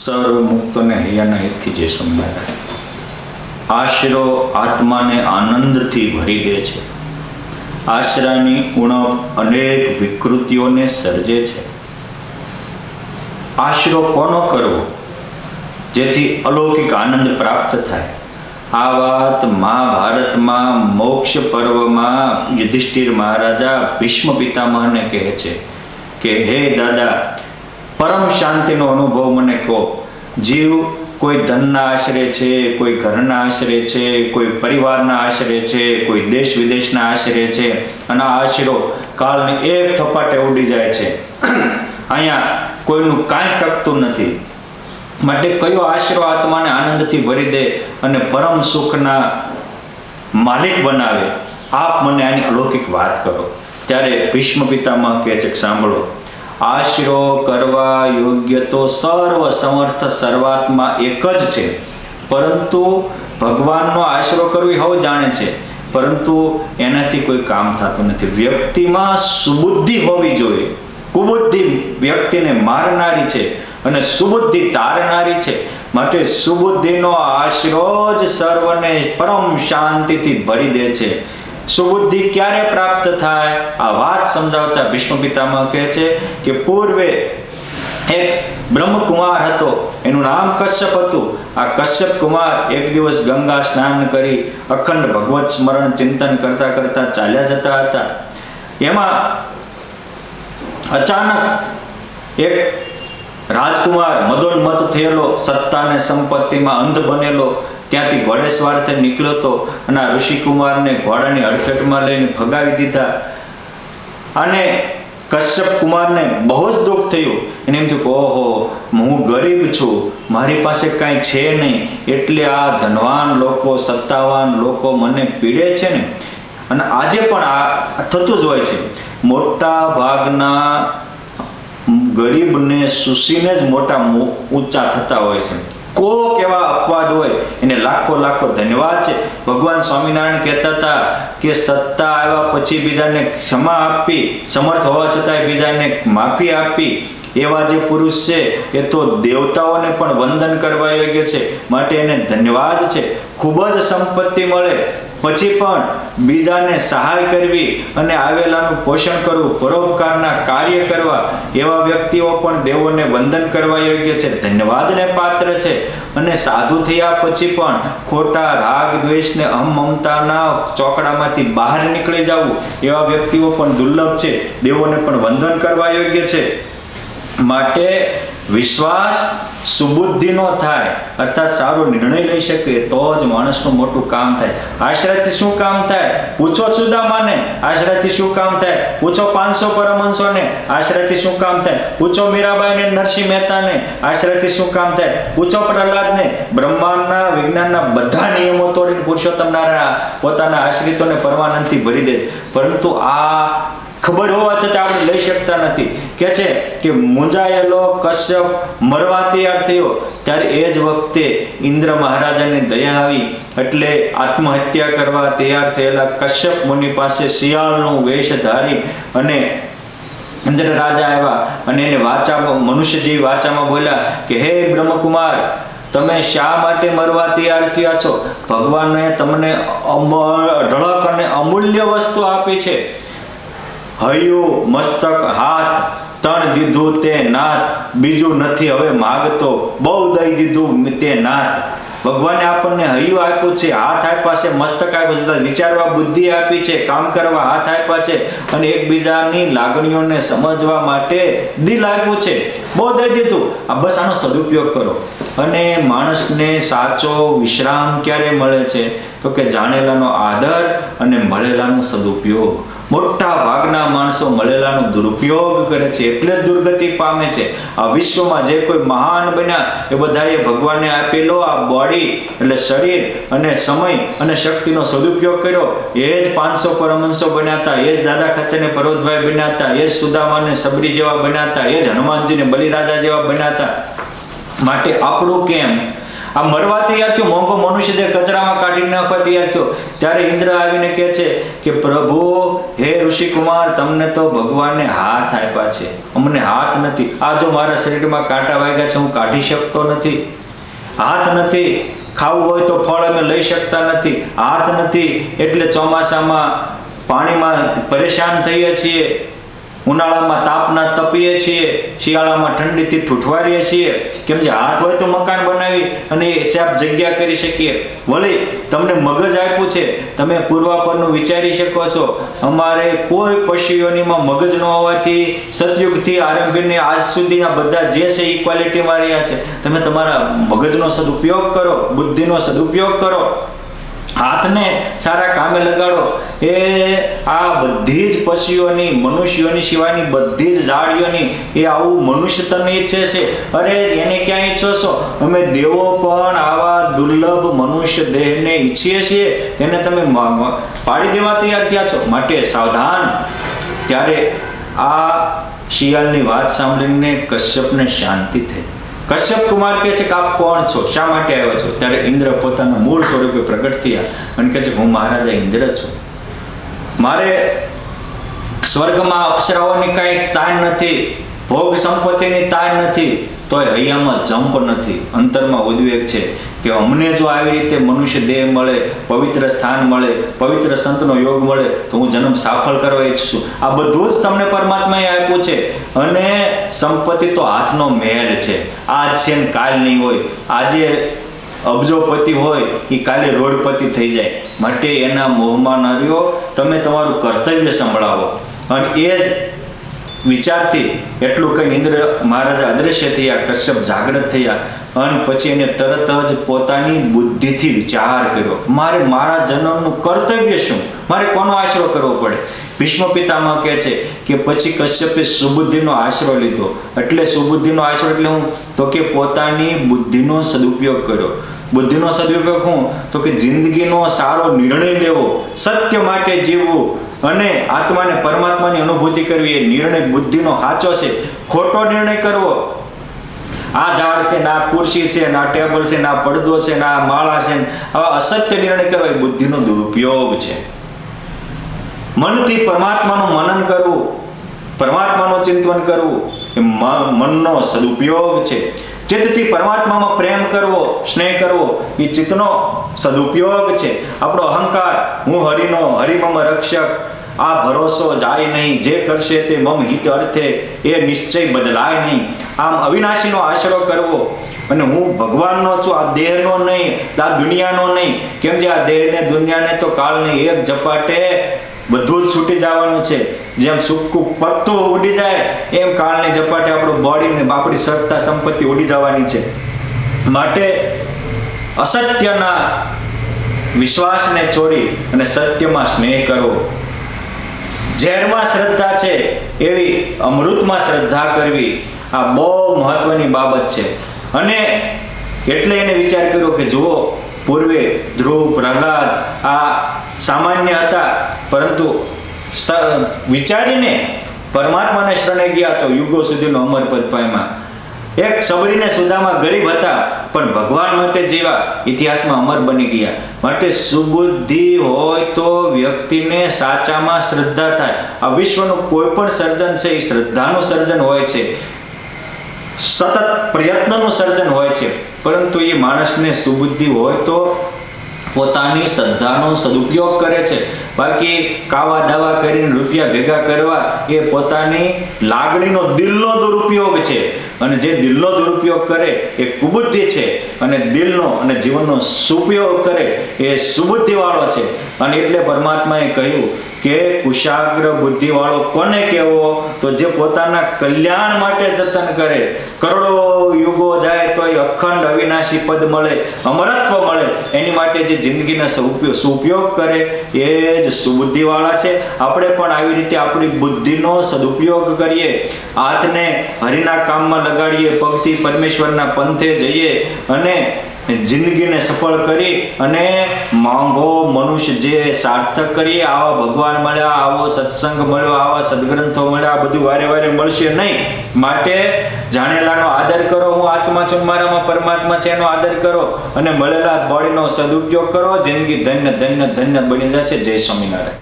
સર્વ મુક્તોને હૈયાના હિતથી જે સમજાય. આશરો આત્માને આનંદથી ભરી દે છે. આશરાની ઉણપ અનેક વિકૃતિઓને સર્જે છે. આશરો કોનો કરવો જેથી અલૌકિક આનંદ પ્રાપ્ત થાય? આ વાત મહાભારતમાં મોક્ષ પર્વમાં યુધિષ્ઠિર મહારાજા ભીષ્મ પિતામહને કહે છે કે હે દાદા, પરમ શાંતિનો અનુભવ મને કહો. જીવ કોઈ ધનના આશરે છે, કોઈ ઘરના આશરે છે, કોઈ પરિવારના આશરે છે, કોઈ દેશ વિદેશના આશરે છે, અને આ આશરો કાળને એક થપાટે ઉડી જાય છે. અહીંયા કોઈનું કાંઈ ટકતું નથી. માટે કયો આશરો આત્માને આનંદથી ભરી દે અને પરમ સુખના માલિક બનાવે? આપ મને આની અલૌકિક વાત કરો. ત્યારે ભીષ્મ પિતામહ કહે છે કે સાંભળો, આશરો કરવા યોગ્ય તો સર્વ સમર્થ સર્વાત્મા એક જ છે, પરંતુ ભગવાનનો આશરો કરવો એ હવ જાણે છે, પરંતુ એનાથી કોઈ કામ થતું નથી. વ્યક્તિમાં સુબુદ્ધિ હોવી જોઈએ. કુબુદ્ધિ વ્યક્તિને મારનારી છે અને સુબુદ્ધિ તારનારી છે. માટે સુબુદ્ધિનો આશરો જ સર્વને પરમ શાંતિથી ભરી દે છે. સુબુદ્ધિ ક્યારે પ્રાપ્ત થાય? આ વાત સમજાવતા ભીષ્મ પિતામહ કહે છે કે પૂર્વે એક બ્રહ્મકુમાર હતો, એનું નામ કશ્યપ હતું. આ કશ્યપ કુમાર એક દિવસ ગંગા સ્નાન કરી અખંડ ભગવત સ્મરણ ચિંતન કરતા કરતા ચાલ્યા જતા હતા. એમાં અચાનક એક રાજકુમાર મદોન્મત્ત થયેલો, સત્તા અને સંપત્તિમાં અંધ બનેલો, ત્યાંથી ઘોડેસવાર થઈ નીકળ્યો હતો અને આ ઋષિકુમારને ઘોડાની હડફેટમાં લઈને ભગાવી દીધા. અને કશ્યપ કુમારને બહુ જ દુઃખ થયું. એને એમ થયું કે ઓહો, હું ગરીબ છું, મારી પાસે કાંઈ છે નહીં, એટલે આ ધનવાન લોકો, સત્તાવાન લોકો મને પીડે છે ને. અને આજે પણ આ થતું જ હોય છે. મોટા ભાગના ગરીબને સુશીને જ મોટા ઊંચા થતા હોય છે. કોક એવા અપવાદ હોય એને લાખો લાખો ધન્યવાદ છે. ભગવાન સ્વામિનારાયણ કહેતા હતા કે સત્તા આવ્યા પછી બીજાને ક્ષમા આપી, સમર્થ હોવા છતાં બીજાને માફી આપી, એવા જે પુરુષ છે એ તો દેવતાઓને પણ વંદન કરવા યોગ્ય છે. માટે એને ધન્યવાદ છે. ખૂબ જ સંપત્તિ મળે પછી પણ બીજાને સહાય કરવી અને આવેલાનું પોષણ કરવું, પરોપકારના કાર્ય કરવા, એવા વ્યક્તિઓ પણ દેવોને વંદન કરવા યોગ્ય છે, ધન્યવાદને પાત્ર છે. અને સાધુ થયા પછી પણ ખોટા રાગ દ્વેષને અહમ મમતાના ચોકડામાંથી બહાર નીકળી જવું, એવા વ્યક્તિઓ પણ દુર્લભ છે, દેવોને પણ વંદન કરવા યોગ્ય છે. માટે વિશ્વાસ સુબુદ્ધિનો થાય, અર્થાત સારો નિર્ણય લઈ શકે તો જ માણસનું મોટું કામ થાય. આશ્રયથી શું કામ થાય? પૂછો સુદામાને. આશ્રયથી શું કામ થાય? પૂછો 500 પરમહંસોને. આશ્રયથી શું કામ થાય? પૂછો મીરાબાઈને, નરસિંહ મહેતાને. આશ્રયથી શું કામ થાય? પૂછો પ્રહલાદને. બ્રહ્માંડના વિજ્ઞાનના બધા નિયમો તોડીને પુરુષોત્તમ નારાયણ પોતાના આશ્રિતોને પરમાનંદથી ભરી દે છે. પરંતુ આ ખબર હોવા છતાં આપણે લઈ શકતા નથી. કે છે કે મૂંઝાયેલો કશ્યપ મરવા તૈયાર થયો, ત્યારે એ જ વખતે ઇન્દ્ર મહારાજાની દયા આવી, એટલે આત્મહત્યા કરવા તૈયાર થયેલા કશ્યપ મુનિ પાસે શિયાળનું વેશ ધારી અને ઇન્દ્ર રાજા આવ્યા અને એને વાચામાં, મનુષ્ય જેવી વાચામાં બોલ્યા કે હે બ્રહ્મકુમાર, તમે શા માટે મરવા તૈયાર થયા છો? ભગવાને તમને અઢળક અને અમૂલ્ય વસ્તુ આપી છે. હૈયું, મસ્તક, હાથ, તણ દીધું તે નાથ, બીજું નથી હવે માગતો, બહુ દઈ દીધું તે નાથ. ભગવાને આપણને હૈયું આપ્યું છે, હાથ આપ્યા છે, મસ્તક આપ્યું છે, વિચારવા બુદ્ધિ આપી છે, કામ કરવા હાથ આપ્યા છે, અને એકબીજાની લાગણીઓને સમજવા માટે દિલ આપ્યું છે, બહુ દઈ દીધું. આ બસ આનો સદુપયોગ કરો. અને માણસને સાચો વિશ્રામ ક્યારે મળે છે? તો કે જાણેલાનો આદર અને મળેલાનો સદુપયોગ. મોટા ભાગના માણસો મળેલાનો દુરુપયોગ કરે છે, એટલે જ દુર્ગતિ પામે છે. આ વિશ્વમાં જે કોઈ મહાન બન્યા એ બધાએ ભગવાને આપેલો આ બોડી એટલે શરીર અને સમય અને શક્તિનો સદુપયોગ કર્યો. એ જ 500 પરમહંસો બન્યા હતા, એ જ દાદા ખચ્ચરને પર્વતભાઈ બન્યા હતા, એ જ સુદામાને સબરી જેવા બન્યા હતા, એ જ હનુમાનજીને બલિરાજા જેવા બન્યા હતા. માટે આપણું કેમ? આ મરવા તૈયાર થયો, મોંઘો મનુષ્ય દેહ કચરામાં કાઢી નાખવા તૈયાર થયો. ત્યારે ઇન્દ્ર આવીને કહે છે કે પ્રભુ, હે ઋષિકુમાર, તમને તો ભગવાને હાથ આપ્યા છે, અમને હાથ નથી. આ જો મારા શરીરમાં કાંટા વાગ્યા છે, હું કાઢી શકતો નથી. હાથ નથી, ખાવું હોય તો ફળ અમે લઈ શકતા નથી. હાથ નથી એટલે ચોમાસામાં પાણીમાં પરેશાન થઈએ છીએ, ઉનાળામાં તાપના તપીએ છીએ, શિયાળામાં ઠંડીથી ઠુઠવારીએ છીએ. કેમ જે હાથ હોય તો મકાન બનાવી અને સાફ જગ્યા કરી શકીએ. વળી તમને મગજ આપ્યું છે, તમે પૂર્વાપરનું વિચારી શકો છો. અમારે કોઈ પશુઓનીમાં મગજ ન હોવાથી સતયુગથી આરંભીને આજ સુધી આ બધા જે છે ઇક્વાલિટીમાં રહ્યા છે. તમે તમારા મગજનો સદુપયોગ કરો, બુદ્ધિનો સદુપયોગ કરો, હાથને સારા કામે લગાડો. એ આ બધી જ પશુઓની, મનુષ્યોની સિવાયની બધી જ જાડીઓની એ આવું મનુષ્ય તન ઈચ્છે છે. અરે એને ક્યાં ઈચ્છો છો? અમે દેવો પણ આવા દુર્લભ મનુષ્ય દેહને ઈચ્છીએ છીએ, તેને તમે પાડી દેવા તૈયાર થયા છો. માટે સાવધાન. ત્યારે આ શિયાળની વાત સાંભળીને કશ્યપને શાંતિ થઈ. કશ્યપ કુમાર કહે છે કે આપ કોણ છો, શા માટે આવ્યો છો? ત્યારે ઇન્દ્ર પોતાના મૂળ સ્વરૂપે પ્રગટ થયા અને કહે છે હું મહારાજા ઇન્દ્ર છું. મારે સ્વર્ગમાં અપ્સરાઓની કાંઈ તાણ નથી, ભોગ સંપત્તિની તાણ નથી, તોય હૈયામાં જંપ નથી, અંતરમાં ઉદ્વેગ છે કે અમને જો આવી રીતે મનુષ્ય દેહ મળે, પવિત્ર સ્થાન મળે, પવિત્ર સંતનો યોગ મળે તો હું જન્મ સફળ કરવા ઈચ્છું. આ બધું જ તમને પરમાત્માએ આપ્યું છે. અને સંપત્તિ તો હાથનો મહેલ છે, આજ છે ને કાલ નહીં હોય. આજે અબજોપતિ હોય એ કાલે રોડપતિ થઈ જાય. માટે એના મોહમાં ન રહ્યો, તમે તમારું કર્તવ્ય સંભળાવો. અને એ જ વિચારથી એટલું કઈ ઇન્દ્ર મહારાજા અદ્રશ્ય થયા, કશ્યપ જાગૃત થયા અને પછી એને તરત જ પોતાની બુદ્ધિથી વિચાર કર્યો, મારે મારા જન્મનું કર્તવ્ય શું, મારે કોનો આશરો કરવો પડે. ભીષ્મ પિતામહ કહે છે કે પછી કશ્યપે સુબુદ્ધિનો આશરો લીધો. એટલે સુબુદ્ધિનો આશરો એટલે હું તો કે પોતાની બુદ્ધિનો સદુપયોગ કર્યો. બુદ્ધિનો સદુપયોગ હું તો કે જિંદગીનો સારો નિર્ણય લેવો, સત્ય માટે જીવવું અને આત્માને પરમાત્માની અનુભૂતિ કરવી. એ નિર્ણય બુદ્ધિનો સાચો છે. ખોટો નિર્ણય કરવો, આ ઝાડ છે, ના ખુરશી છે, ના ટેબલ છે, ના પડદો છે, ના માળા છે, આવા અસત્ય નિર્ણય કરવા એ બુદ્ધિનો દુરુપયોગ છે. મનથી પરમાત્માનું મનન કરવું, પરમાત્માનું ચિંતન કરવું એ મનનો સદુપયોગ છે. ચિત્તથી પરમાત્મામાં પ્રેમ કરવો, સ્નેહ કરવો એ ચિત્તનો સદુપયોગ છે. આપણો અહંકાર, હું હરિનો, હરિ મમ રક્ષક, આ ભરોસો જાય નહીં, જે કરશે તે મમ હિત અર્થે, એ નિશ્ચય બદલાય નહીં. આમ અવિનાશીનો આશરો કરવો અને હું ભગવાનનો છું, આ દેહનો નહીં, આ દુનિયાનો નહીં. કેમ જે આ દેહને દુનિયાને તો કાળની એક ઝપાટે બધું જ છૂટી જવાનું છે. જેમ સૂકું પત્તું ઉડી જાય એમ કાળની ઝપાટે આપણું બોડીને, આપણી સત્તા સંપત્તિ ઉડી જવાની છે. માટે અસત્યના વિશ્વાસને છોડી અને સત્યમાં સ્નેહ કરવો. ઝેરમાં શ્રદ્ધા છે એવી અમૃતમાં શ્રદ્ધા કરવી, આ બહુ મહત્વની બાબત છે. અને એટલે એને વિચાર કર્યો કે જુઓ, પૂર્વે ધ્રુવ, પ્રહલાદ આ સામાન્ય હતા, પરંતુ વિચારીને પરમાત્માને શરણે ગયા તો યુગો સુધીનો અમરપદ પામ્યા. એક સબરીને સુદામા ગરીબ હતા પણ ભગવાન માટે જેવા ઇતિહાસમાં અમર બની ગયા. માટે સુબુદ્ધિ હોય તો વ્યક્તિને સાચામાં શ્રદ્ધા થાય. આ વિશ્વનું કોઈ પણ સર્જન છે એ શ્રદ્ધાનું સર્જન હોય છે, સતત પ્રયત્નનું સર્જન હોય છે. પરંતુ એ માણસને સુબુદ્ધિ હોય તો પોતાની શ્રદ્ધાનો સદુપયોગ કરે છે. બાકી કાવા દાવા કરીને રૂપિયા ભેગા કરવા એ પોતાની લાગણીનો, દિલનો દુરુપયોગ છે. અને જે દિલનો દુરુપયોગ કરે એ કુબુદ્ધિ છે, અને દિલનો અને જીવનનો સુપયોગ કરે એ સુબુદ્ધિવાળો છે. અને એટલે પરમાત્માએ કહ્યું કે કુશાગ્ર બુદ્ધિવાળો કોને કહેવો? તો જે પોતાના કલ્યાણ માટે જતન કરે. કરોડો યુગો જાય તો એ અખંડ અવિનાશી પદ મળે, અમરત્વ મળે, એની માટે જે જિંદગીનો સુપયોગ કરે એ જ સુબુદ્ધિવાળા છે. આપણે પણ આવી રીતે આપણી બુદ્ધિનો સદુપયોગ કરીએ, હાથને હરિના કામમાં લગાડીએ, પગથી પરમેશ્વરના પંથે જઈએ અને જિંદગીને સફળ કરી અને માંગો મનુષ્ય જે સાર્થક કરીએ. આવા ભગવાન મળ્યા, આવો સત્સંગ મળ્યો, આવા સદગ્રંથો મળ્યા, આ બધું વારે વારે મળશે નહીં. માટે જાણેલાનો આદર કરો. હું આત્મા છું, મારામાં પરમાત્મા છે એનો આદર કરો અને મળેલા બોડીનો સદુપયોગ કરો. જિંદગી ધન્ય ધન્ય ધન્ય બની જશે. જય સ્વામિનારાયણ.